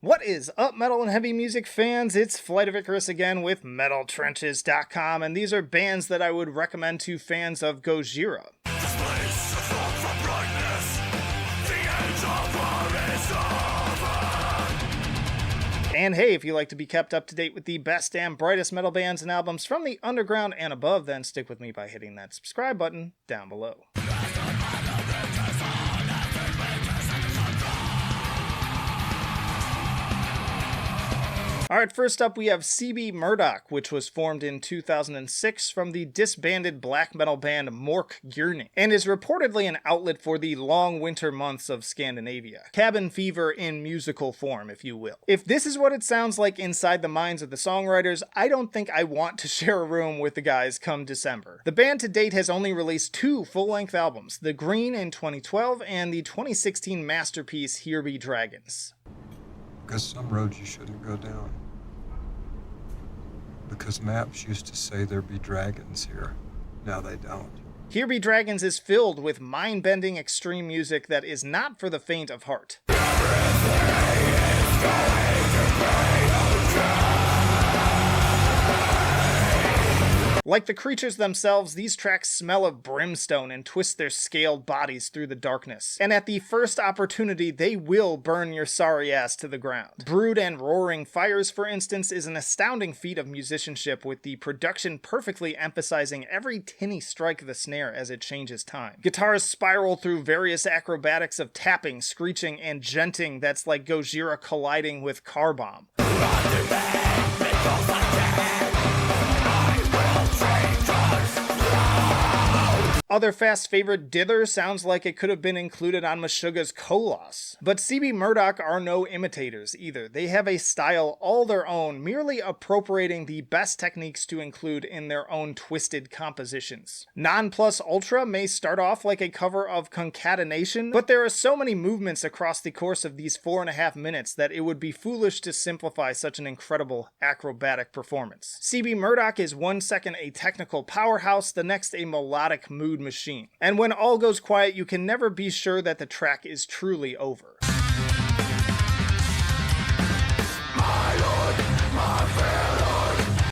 What is up, metal and heavy music fans? It's Flight of Icarus again with MetalTrenches.com, and these are bands that I would recommend to fans of Gojira. And hey, if you like to be kept up to date with the best and brightest metal bands and albums from the underground and above, then stick with me by hitting that subscribe button down below. Alright, first up we have Murdoc, which was formed in 2006 from the disbanded black metal band Murdock, and is reportedly an outlet for the long winter months of Scandinavia. Cabin fever in musical form, if you will. If this is what it sounds like inside the minds of the songwriters, I don't think I want to share a room with the guys come December. The band to date has only released 2 full-length albums, The Green in 2012 and the 2016 masterpiece Here Be Dragons. Because some roads you shouldn't go down. Because maps used to say there'd be dragons here. Now they don't. Here Be Dragons is filled with mind-bending extreme music that is not for the faint of heart. Like the creatures themselves, these tracks smell of brimstone and twist their scaled bodies through the darkness. And at the first opportunity, they will burn your sorry ass to the ground. Brood and Roaring Fires, for instance, is an astounding feat of musicianship, with the production perfectly emphasizing every tinny strike of the snare as it changes time. Guitars spiral through various acrobatics of tapping, screeching, and djenting that's like Gojira colliding with Car Bomb. Other fast favorite Dither sounds like it could have been included on Meshuggah's Koloss. But Murdoc are no imitators either. They have a style all their own, merely appropriating the best techniques to include in their own twisted compositions. Non Plus Ultra may start off like a cover of Concatenation, but there are so many movements across the course of these 4.5 minutes that it would be foolish to simplify such an incredible acrobatic performance. Murdoc is one second a technical powerhouse, the next a melodic mood machine. And when all goes quiet, you can never be sure that the track is truly over.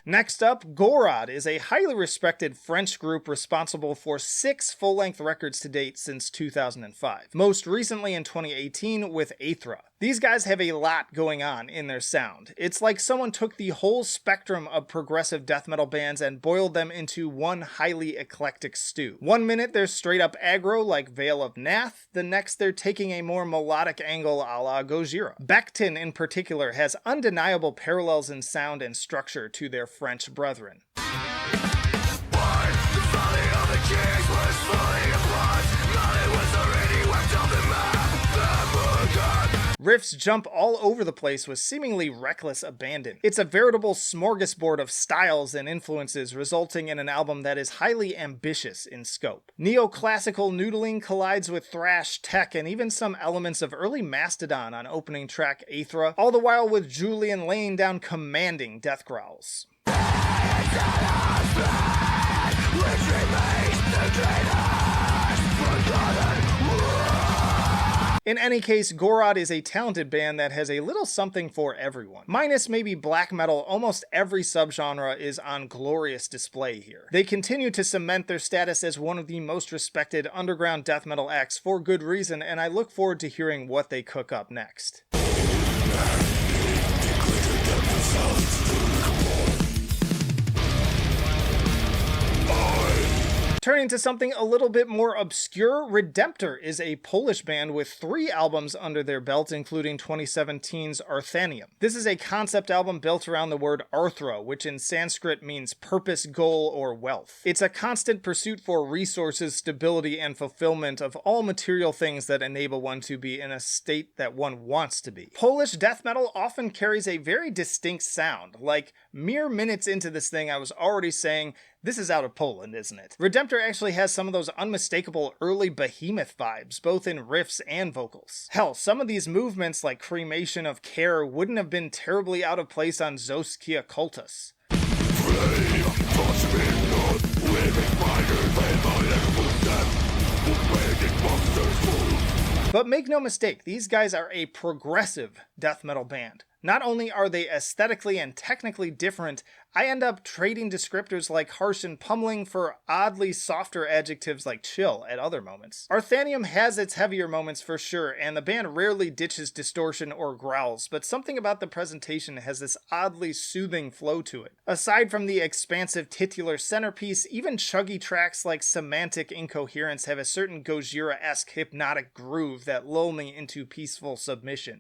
Next up, Gorod is a highly respected French group responsible for 6 full-length records to date since 2005, most recently in 2018 with Aethra. These guys have a lot going on in their sound. It's like someone took the whole spectrum of progressive death metal bands and boiled them into one highly eclectic stew. One minute they're straight up aggro like Veil of Nath, the next they're taking a more melodic angle a la Gojira. Becton in particular has undeniable parallels in sound and structure to their French brethren. Riffs jump all over the place with seemingly reckless abandon. It's a veritable smorgasbord of styles and influences, resulting in an album that is highly ambitious in scope. Neoclassical noodling collides with thrash, tech, and even some elements of early Mastodon on opening track Aethra, all the while with Julian laying down commanding death growls. In any case, Gorod is a talented band that has a little something for everyone. Minus maybe black metal, almost every subgenre is on glorious display here. They continue to cement their status as one of the most respected underground death metal acts for good reason, and I look forward to hearing what they cook up next. Turning to something a little bit more obscure, Redemptor is a Polish band with 3 albums under their belt, including 2017's Arthaneum. This is a concept album built around the word Aethra, which in Sanskrit means purpose, goal, or wealth. It's a constant pursuit for resources, stability, and fulfillment of all material things that enable one to be in a state that one wants to be. Polish death metal often carries a very distinct sound. Like, mere minutes into this thing, I was already saying, this is out of Poland, isn't it? Redemptor actually has some of those unmistakable early behemoth vibes, both in riffs and vocals. Hell, some of these movements, like Cremation of Care, wouldn't have been terribly out of place on Zoskia Cultus. But make no mistake, these guys are a progressive death metal band. Not only are they aesthetically and technically different, I end up trading descriptors like harsh and pummeling for oddly softer adjectives like chill at other moments. Arthaneum has its heavier moments for sure, and the band rarely ditches distortion or growls, but something about the presentation has this oddly soothing flow to it. Aside from the expansive titular centerpiece, even chuggy tracks like Semantic Incoherence have a certain Gojira-esque hypnotic groove that lull me into peaceful submission.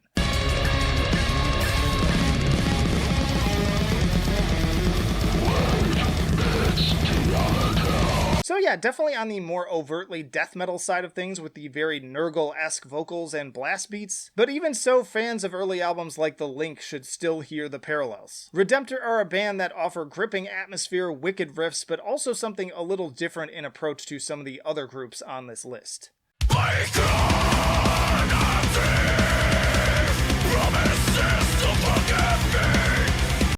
So yeah, definitely on the more overtly death metal side of things with the very Nurgle-esque vocals and blast beats, but even so, fans of early albums like The Link should still hear the parallels. Redemptor are a band that offer gripping atmosphere, wicked riffs, but also something a little different in approach to some of the other groups on this list.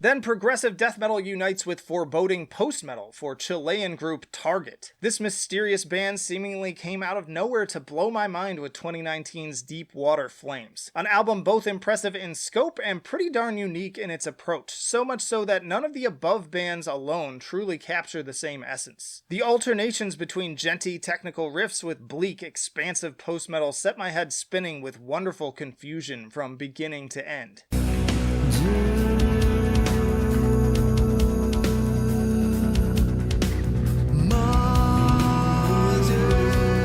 Then progressive death metal unites with foreboding post-metal for Chilean group Target. This mysterious band seemingly came out of nowhere to blow my mind with 2019's Deep Water Flames. An album both impressive in scope and pretty darn unique in its approach, so much so that none of the above bands alone truly capture the same essence. The alternations between genty technical riffs with bleak, expansive post-metal set my head spinning with wonderful confusion from beginning to end.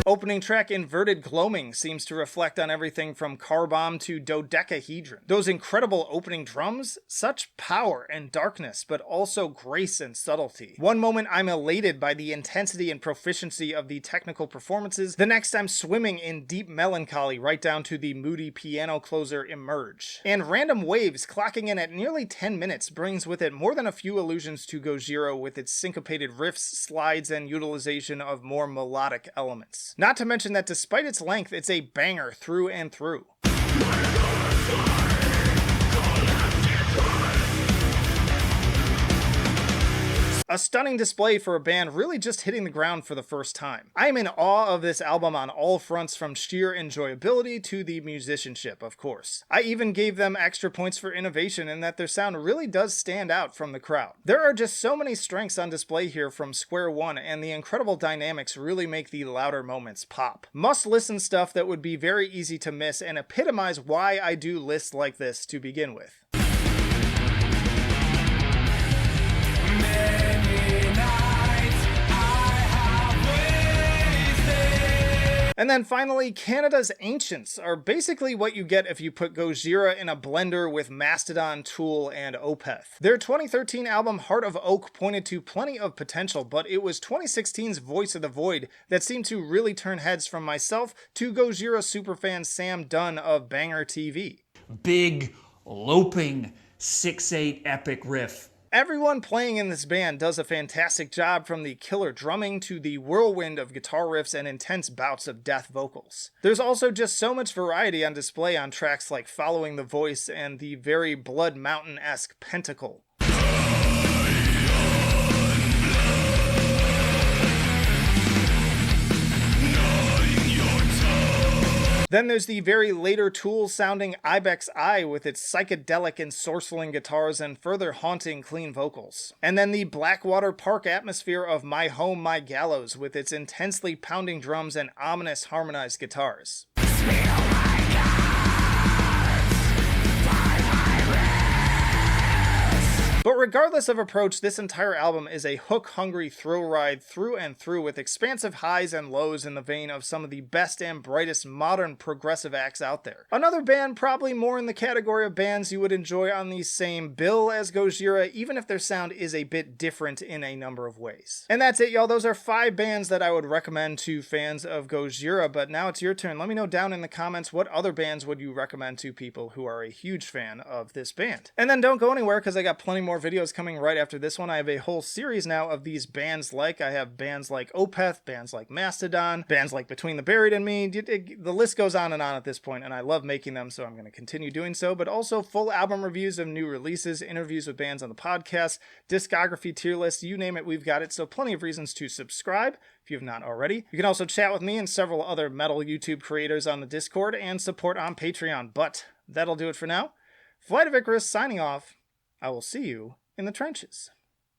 Opening track Inverted Gloaming seems to reflect on everything from Car Bomb to Dodecahedron. Those incredible opening drums, such power and darkness, but also grace and subtlety. One moment I'm elated by the intensity and proficiency of the technical performances, the next I'm swimming in deep melancholy right down to the moody piano closer Emerge. And Random Waves, clocking in at nearly 10 minutes, brings with it more than a few allusions to Gojira with its syncopated riffs, slides, and utilization of more melodic elements. Not to mention that despite its length, it's a banger through and through. A stunning display for a band really just hitting the ground for the first time. I am in awe of this album on all fronts, from sheer enjoyability to the musicianship, of course. I even gave them extra points for innovation in that their sound really does stand out from the crowd. There are just so many strengths on display here from square one, and the incredible dynamics really make the louder moments pop. Must-listen stuff that would be very easy to miss and epitomize why I do lists like this to begin with. And then finally, Canada's Ancients are basically what you get if you put Gojira in a blender with Mastodon, Tool, and Opeth. Their 2013 album Heart of Oak pointed to plenty of potential, but it was 2016's Voice of the Void that seemed to really turn heads from myself to Gojira superfan Sam Dunn of Banger TV. Big, loping, 6/8 epic riff. Everyone playing in this band does a fantastic job, from the killer drumming to the whirlwind of guitar riffs and intense bouts of death vocals. There's also just so much variety on display on tracks like Following the Voice and the very Blood Mountain-esque Pentacle. Then there's the very later Tool-sounding Ibex Eye with its psychedelic and sorceling guitars and further haunting clean vocals. And then the Blackwater Park atmosphere of My Home, My Gallows with its intensely pounding drums and ominous harmonized guitars. But regardless of approach, this entire album is a hook-hungry thrill ride through and through, with expansive highs and lows in the vein of some of the best and brightest modern progressive acts out there. Another band probably more in the category of bands you would enjoy on the same bill as Gojira, even if their sound is a bit different in a number of ways. And that's it, y'all. Those are 5 bands that I would recommend to fans of Gojira, but now it's your turn. Let me know down in the comments what other bands would you recommend to people who are a huge fan of this band. And then don't go anywhere, because I got plenty more more videos coming right after this one. I have a whole series now of these bands like. I have bands like Opeth, bands like Mastodon, bands like Between the Buried and Me. The list goes on at this point, and I love making them, so I'm going to continue doing so. But also full album reviews of new releases, interviews with bands on the podcast, discography tier lists, you name it, we've got it. So plenty of reasons to subscribe if you have not already. You can also chat with me and several other metal YouTube creators on the Discord and support on Patreon. But that'll do it for now. Flight of Icarus signing off. I will see you in the trenches.